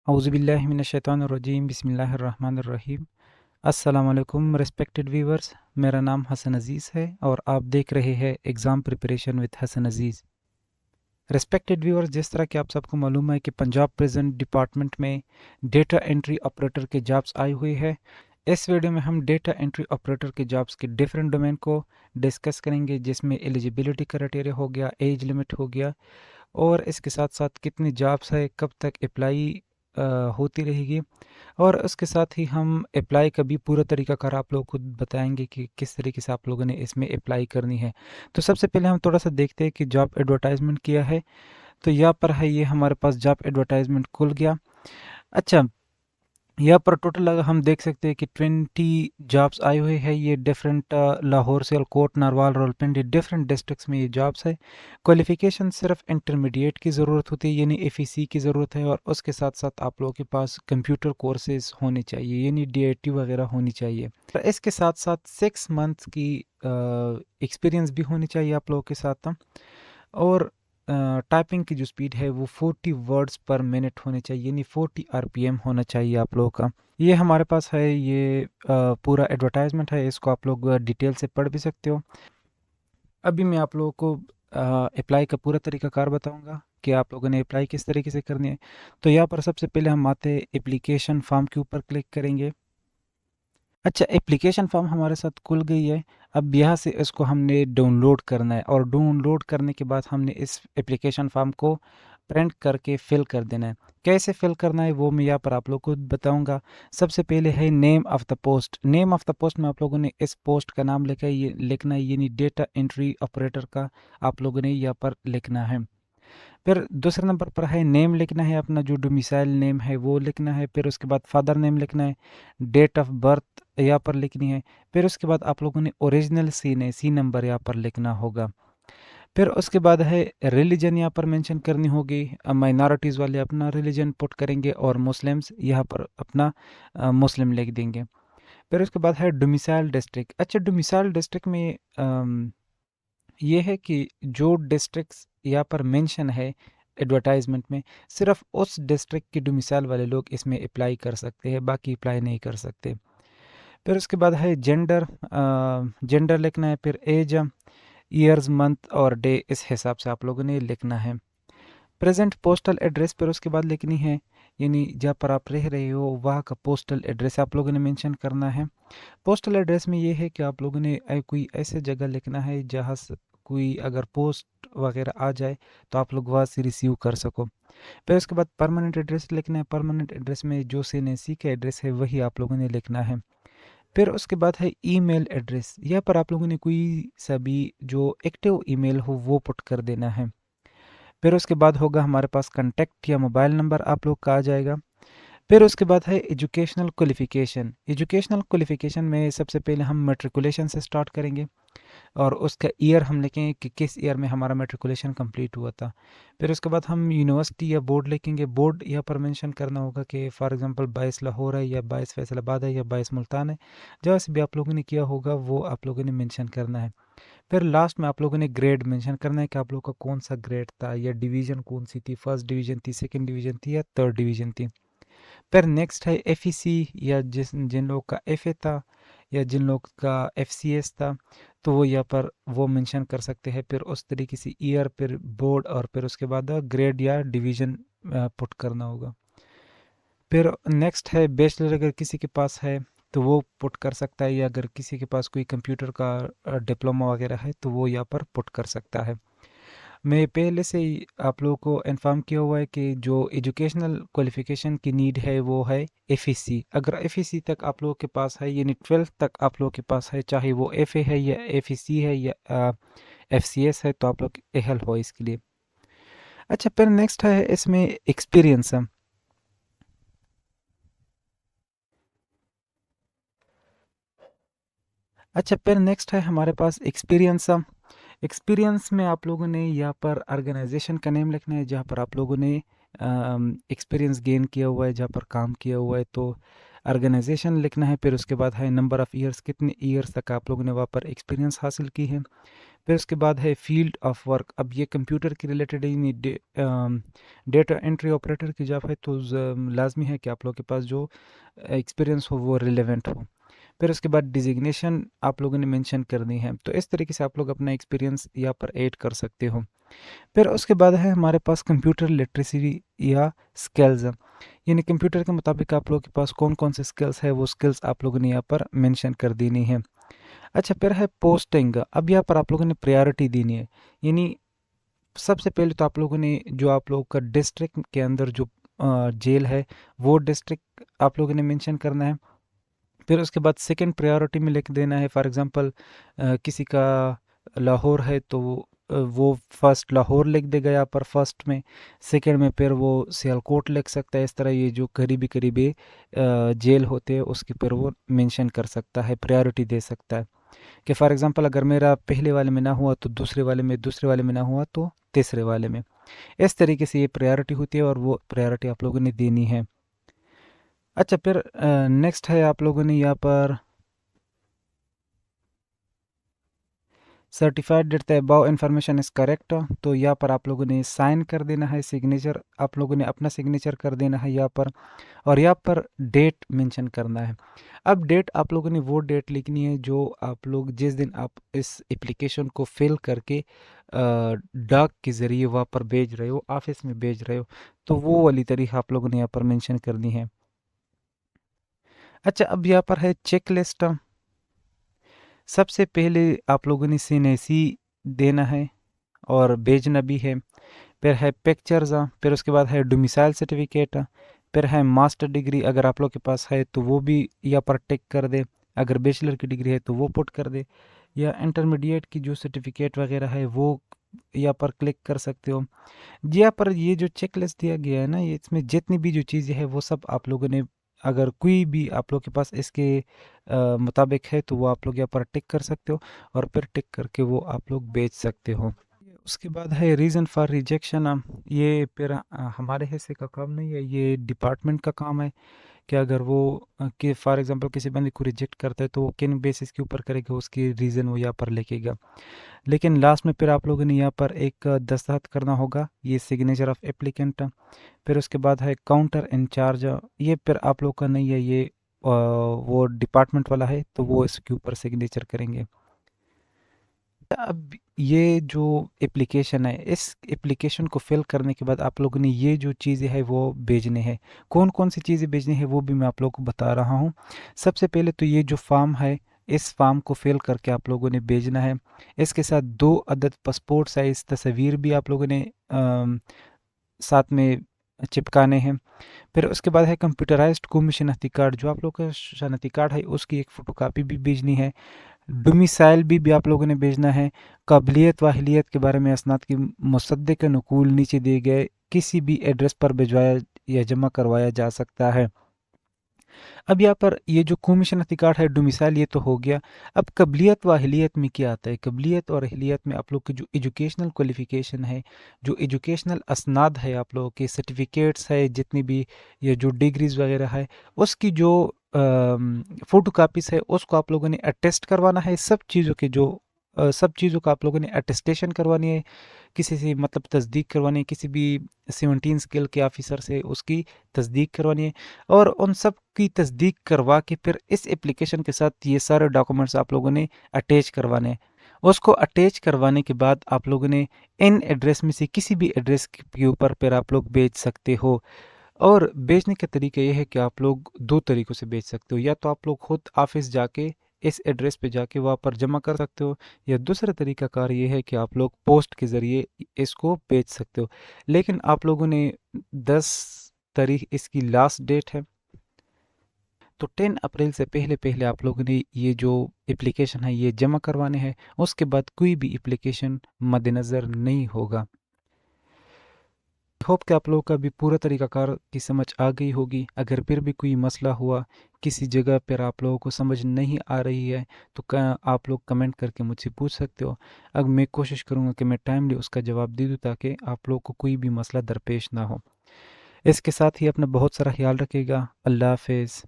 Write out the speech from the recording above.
औज़ुबिल्लाहि मिनश्शैतानिर्रजीम बिस्मिल्लाहिर्रहमानिर्रहीम। अस्सलाम वालेकुम रिस्पेक्टेड व्यूवर्स, मेरा नाम हसन अज़ीज़ है और आप देख रहे हैं exam preparation with Hasan Aziz. Respected viewers, जिस तरह कि आप सबको मालूम है कि पंजाब प्रेजेंट डिपार्टमेंट में डेटा एंट्री ऑपरेटर के जॉब्स आई हुई है। इस वीडियो में हम डेटा एंट्री ऑपरेटर के जॉब्स के डिफरेंट डोमेन को डिस्कस करेंगे, जिसमें एलिजिबिलिटी क्राइटेरिया हो गया, एज लिमिट हो गया और इसके साथ साथ कितनी जॉब्स है, कब तक अप्लाई होती रहेगी और उसके साथ ही हम अप्लाई का भी पूरा तरीकाकार आप लोगों को बताएंगे कि किस तरीके से आप लोगों ने इसमें अप्लाई करनी है। तो सबसे पहले हम थोड़ा सा देखते हैं कि जॉब एडवर्टाइजमेंट किया है। तो यहाँ पर है, ये हमारे पास जॉब एडवर्टाइजमेंट खुल गया। अच्छा, यहाँ पर टोटल अगर हम देख सकते हैं कि 20 जॉब्स आई हुई है। ये different Lahore, Sialkot, narwhal, Rawalpindi different districts में ये जॉब्स है। क्वालिफिकेशन सिर्फ इंटरमीडिएट की ज़रूरत होती है, यानी एफईसी की ज़रूरत है, और उसके साथ साथ आप लोगों के पास कंप्यूटर कोर्सेज होने चाहिए, यानी डीआईटी वगैरह होनी चाहिए। तो इसके साथ साथ 6 मंथ की एक्सपीरियंस भी होनी चाहिए आप लोगों के साथ। और टाइपिंग की जो स्पीड है वो 40 वर्ड्स पर मिनट होने चाहिए, यानी 40 आरपीएम होना चाहिए आप लोगों का। ये हमारे पास है, ये पूरा एडवर्टाइजमेंट है, इसको आप लोग डिटेल से पढ़ भी सकते हो। अभी मैं आप लोगों को अप्लाई का पूरा तरीकाकार बताऊंगा कि आप लोगों ने अप्लाई किस तरीके से करनी है। तो यहाँ पर सबसे पहले हम आते हैं एप्लीकेशन फॉर्म के ऊपर क्लिक करेंगे। अच्छा, एप्लीकेशन फॉर्म हमारे साथ खुल गई है। अब यहाँ से इसको हमने डाउनलोड करना है और डाउनलोड करने के बाद हमने इस एप्लीकेशन फॉर्म को प्रिंट करके फिल कर देना है। कैसे फिल करना है वो मैं यहाँ पर आप लोग को बताऊंगा। सबसे पहले है name of the post. Name of the post में आप लोगों ने इस पोस्ट का नाम लिखना है, यानी डेटा एंट्री ऑपरेटर का आप लोगों ने यहाँ पर लिखना है। फिर दूसरे नंबर पर है नेम लिखना है, अपना जो डोमिसाइल नेम है वो लिखना है। फिर उसके बाद फादर नेम लिखना है, डेट ऑफ बर्थ यहाँ पर लिखनी है। फिर उसके बाद आप लोगों ने ओरिजिनल सी नंबर यहाँ पर लिखना होगा। फिर उसके बाद है रिलीजन यहाँ पर मेंशन करनी होगी। माइनॉरिटीज़ वाले अपना रिलीजन पुट करेंगे और मुस्लिम्स यहाँ पर अपना मुस्लिम लिख देंगे। फिर उसके बाद है डोमिसाइल डिस्ट्रिक्ट। अच्छा, डोमिसाइल डिस्ट्रिक्ट में ये है कि जो डिस्ट्रिक्ट्स यहाँ पर मेंशन है एडवर्टाइजमेंट में, सिर्फ उस डिस्ट्रिक्ट की डोमिसाइल वाले लोग इसमें अप्लाई कर सकते हैं, बाकी अप्लाई नहीं कर सकते। फिर उसके बाद है जेंडर। जेंडर लिखना है, फिर एज, ईयर्स, मंथ और डे इस हिसाब से आप लोगों ने लिखना है। प्रेजेंट पोस्टल एड्रेस फिर उसके बाद लिखनी है, यानी जहाँ पर आप रह रहे हो वहाँ का पोस्टल एड्रेस आप लोगों ने मेंशन करना है। पोस्टल एड्रेस में ये है कि आप लोगों ने कोई ऐसे जगह लिखना है जहाँ कोई अगर पोस्ट वगैरह आ जाए तो आप लोग वहाँ से रिसीव कर सको। फिर उसके बाद परमानेंट एड्रेस लिखना है। परमानेंट एड्रेस में जो सीएनएसी का एड्रेस है वही आप लोगों ने लिखना है। फिर उसके बाद है ईमेल एड्रेस। यहाँ पर आप लोगों ने कोई सा भी जो एक्टिव ईमेल हो वो पुट कर देना है। फिर उसके बाद होगा हमारे पास कॉन्टैक्ट या मोबाइल नंबर आप लोग का आ जाएगा। फिर उसके बाद है एजुकेशनल क्वालिफ़िकेशन। एजुकेशनल क्वालिफ़िकेशन में सबसे पहले हम मैट्रिकुलेशन से स्टार्ट करेंगे और उसका ईयर हम लिखेंगे कि किस ईयर में हमारा मैट्रिकुलेशन कंप्लीट हुआ था। फिर उसके बाद हम यूनिवर्सिटी या बोर्ड लिखेंगे। बोर्ड यहाँ पर मेंशन करना होगा कि फॉर एग्जांपल 22 लाहौर है या 22 फैसलाबाद है या 22 मुल्तान है। जहाँ से भी आप लोगों ने किया होगा वो आप लोगों ने मेंशन करना है। फिर लास्ट में आप लोगों ने ग्रेड मेंशन करना है कि आप लोगों का कौन सा ग्रेड था या डिवीज़न कौन सी थी, फर्स्ट डिवीज़न थी, सेकंड डिवीज़न थी या थर्ड डिवीज़न थी। फिर नेक्स्ट है एफईसी, या जिन लोग का एफए था या जिन लोग का एफसीएस था, तो वो यहाँ पर वो मेंशन कर सकते हैं। फिर उस तरीके से ईयर, फिर बोर्ड और फिर उसके बाद ग्रेड या डिवीज़न पुट करना होगा। फिर नेक्स्ट है बैचलर, अगर किसी के पास है तो वो पुट कर सकता है, या अगर किसी के पास कोई कंप्यूटर का डिप्लोमा वगैरह है तो वो यहाँ पर पुट कर सकता है। मैं पहले से ही आप लोगों को इन्फॉर्म किया हुआ है कि जो एजुकेशनल क्वालिफ़िकेशन की नीड है वो है एफईसी। अगर एफईसी तक आप लोगों के पास है, यानी 12th तक आप लोगों के पास है, चाहे वो एफए है या एफईसी है या एफसीएस है, तो आप लोग एहल हो इसके लिए। अच्छा, फिर नेक्स्ट है इसमें एक्सपीरियंस। अच्छा, फिर नेक्स्ट है हमारे पास एक्सपीरियंस। एक्सपीरियंस में आप लोगों ने यहाँ पर ऑर्गेनाइजेशन का नेम लिखना है जहाँ पर आप लोगों ने एक्सपीरियंस गेन किया हुआ है, जहाँ पर काम किया हुआ है, तो ऑर्गेनाइजेशन लिखना है। फिर उसके बाद है नंबर ऑफ़ ईयर्स, कितने ईयर्स तक आप लोगों ने वहाँ पर एक्सपीरियंस हासिल की है। फिर उसके बाद है फील्ड ऑफ वर्क। अब ये कंप्यूटर के रिलेटेड ही डेटा एंट्री ऑपरेटर की जॉब है, तो लाजमी है कि आप लोगों के पास जो एक्सपीरियंस हो वो रिलेवेंट हो। फिर उसके बाद डिजिग्नेशन आप लोगों ने मेंशन करनी है, तो इस तरीके से आप लोग अपना एक्सपीरियंस यहाँ पर ऐड कर सकते हो। फिर उसके बाद है हमारे पास कंप्यूटर लिटरेसी या स्किल्स, यानी कंप्यूटर के मुताबिक आप लोगों के पास कौन कौन से स्किल्स है वो स्किल्स आप लोगों ने यहाँ पर मेंशन कर देनी है। अच्छा, फिर है पोस्टिंग। अब यहाँ पर आप लोगों ने प्रायोरिटी देनी है, यानी सबसे पहले तो आप लोगों ने जो आप लोगों का डिस्ट्रिक्ट के अंदर जो जेल है वो डिस्ट्रिक्ट आप लोगों ने मेंशन करना है। फिर उसके बाद सेकंड प्रायोरिटी में लिख देना है, फॉर एग्जांपल किसी का लाहौर है तो वो फर्स्ट लाहौर लिख देगा यहाँ पर फर्स्ट में, सेकंड में फिर वो सियालकोट लिख सकता है। इस तरह ये जो करीबी करीबी जेल होते हैं उसके पर वो मेंशन कर सकता है, प्रायोरिटी दे सकता है कि फॉर एग्जांपल अगर मेरा पहले वाले में ना हुआ तो दूसरे वाले में, दूसरे वाले में ना हुआ तो तीसरे वाले में। इस तरीके से ये प्रायोरिटी होती है और वो प्रायोरिटी आप लोगों ने देनी है। अच्छा, फिर नेक्स्ट है आप लोगों ने यहाँ पर certified that the above information is correct, तो यहाँ पर आप लोगों ने साइन कर देना है, सिग्नेचर आप लोगों ने अपना सिग्नेचर कर देना है यहाँ पर, और यहाँ पर डेट मेंशन करना है। अब डेट आप लोगों ने वो डेट लिखनी है जो आप लोग जिस दिन आप इस एप्लीकेशन को फिल करके डाक के ज़रिए वहाँ पर भेज रहे हो, ऑफिस में भेज रहे हो, तो वो वाली तारीख आप लोगों ने यहाँ पर मेंशन करनी है। अच्छा, अब यहाँ पर है चेक लिस्ट। सबसे पहले आप लोगों ने CNAC देना है और भेजना भी है। फिर है पिक्चर्स, फिर उसके बाद है डोमिसाइल सर्टिफिकेट, फिर है मास्टर डिग्री अगर आप लोग के पास है तो वो भी यहाँ पर टिक कर दे, अगर बैचलर की डिग्री है तो वो पुट कर दे, या इंटरमीडिएट की जो सर्टिफिकेट वगैरह है वो यहाँ पर क्लिक कर सकते हो। यहाँ पर ये जो चेक लिस्ट दिया गया है ना, ये इसमें जितनी भी जो चीज़ें हैं वो सब आप लोगों ने, अगर कोई भी आप लोग के पास इसके मुताबिक है तो वो आप लोग यहाँ पर टिक कर सकते हो और फिर टिक करके वो आप लोग बेच सकते हो। उसके बाद है रीज़न फॉर रिजेक्शन। ये फिर हमारे हिस्से का काम नहीं है, ये डिपार्टमेंट का काम है कि अगर वो कि फॉर एग्जांपल किसी बंदे को रिजेक्ट करता है तो वो किन बेसिस के ऊपर करेगा, उसकी रीज़न वो यहाँ पर लिखेगा। लेकिन लास्ट में फिर आप लोगों ने यहाँ पर एक दस्तखत करना होगा, ये सिग्नेचर ऑफ एप्लीकेंट। फिर उसके बाद है काउंटर इंचार्ज, ये फिर आप लोग का नहीं है, ये वो डिपार्टमेंट वाला है तो वो इसके ऊपर सिग्नेचर करेंगे। अब ये जो एप्लीकेशन है, इस एप्लीकेशन को फिल करने के बाद आप लोगों ने ये जो चीज़ें हैं वो भेजने हैं। कौन कौन सी चीज़ें भेजनी है वो भी मैं आप लोगों को बता रहा हूँ। सबसे पहले तो ये जो फॉर्म है, इस फॉर्म को फिल करके आप लोगों ने भेजना है। इसके साथ 2 अदद पासपोर्ट साइज़ तस्वीर भी आप लोगों ने साथ में चिपकाने हैं। फिर उसके बाद है कंप्यूटराइज्ड कौमी शनाख्ती कार्ड, जो आप लोग का शनाख्ती कार्ड है उसकी एक फ़ोटोकॉपी भी भेजनी है। डोमिसाइल भी आप लोगों ने भेजना है। काबिलियत व अहलियत के बारे में असनाद की मुसद्दिक़ नकूल नीचे दिए गए किसी भी एड्रेस पर भिजवाया या जमा करवाया जा सकता है। अब यहाँ पर ये जो कौमी शनाख्ती कार्ड है, डोमिसाइल, ये तो हो गया। अब काबिलियत व अहलियत में क्या आता है? काबिलियत और अहलियत में आप लोग की जो एजुकेशनल क्वालिफ़िकेशन है, जो एजुकेशनल असनाद है, आप लोगों के सर्टिफिकेट्स है जितनी भी, या जो डिग्रीज़ वगैरह है, उसकी जो फ़ोटो कापीज़ है उसको आप लोगों ने अटेस्ट करवाना है। सब चीज़ों के जो सब चीज़ों का आप लोगों ने अटेस्टेशन करवानी है, किसी से मतलब तस्दीक करवानी है, किसी भी 17 स्केल के ऑफिसर से उसकी तस्दीक करवानी है, और उन सब की तस्दीक करवा के फिर इस एप्लीकेशन के साथ ये सारे डॉक्यूमेंट्स आप लोगों ने अटैच करवाने हैं। उसको अटैच करवाने के बाद आप लोगों ने इन एड्रेस में से किसी भी एड्रेस के ऊपर फिर आप लोग भेज सकते हो। और बेचने का तरीका ये है कि आप लोग 2 तरीक़ों से बेच सकते हो, या तो आप लोग खुद ऑफ़िस जाके इस एड्रेस पे जाके वहाँ पर जमा कर सकते हो, या दूसरा तरीक़ाकार ये है कि आप लोग पोस्ट के ज़रिए इसको बेच सकते हो। लेकिन आप लोगों ने 10 तारीख इसकी लास्ट डेट है, तो 10 अप्रैल से पहले आप लोगों ने ये जो एप्लीकेशन है ये जमा करवाने हैं। उसके बाद कोई भी एप्लीकेशन मद्देनज़र नहीं होगा। होप कि आप लोगों का भी पूरा तरीक़ाकार की समझ आ गई होगी। अगर फिर भी कोई मसला हुआ, किसी जगह पर आप लोगों को समझ नहीं आ रही है, तो आप लोग कमेंट करके मुझसे पूछ सकते हो। अब मैं कोशिश करूँगा कि मैं टाइमली उसका जवाब दे दूँ ताकि आप लोगों को कोई भी मसला दरपेश ना हो। इसके साथ ही अपना बहुत सारा ख्याल रखिएगा। अल्लाह हाफ़िज़।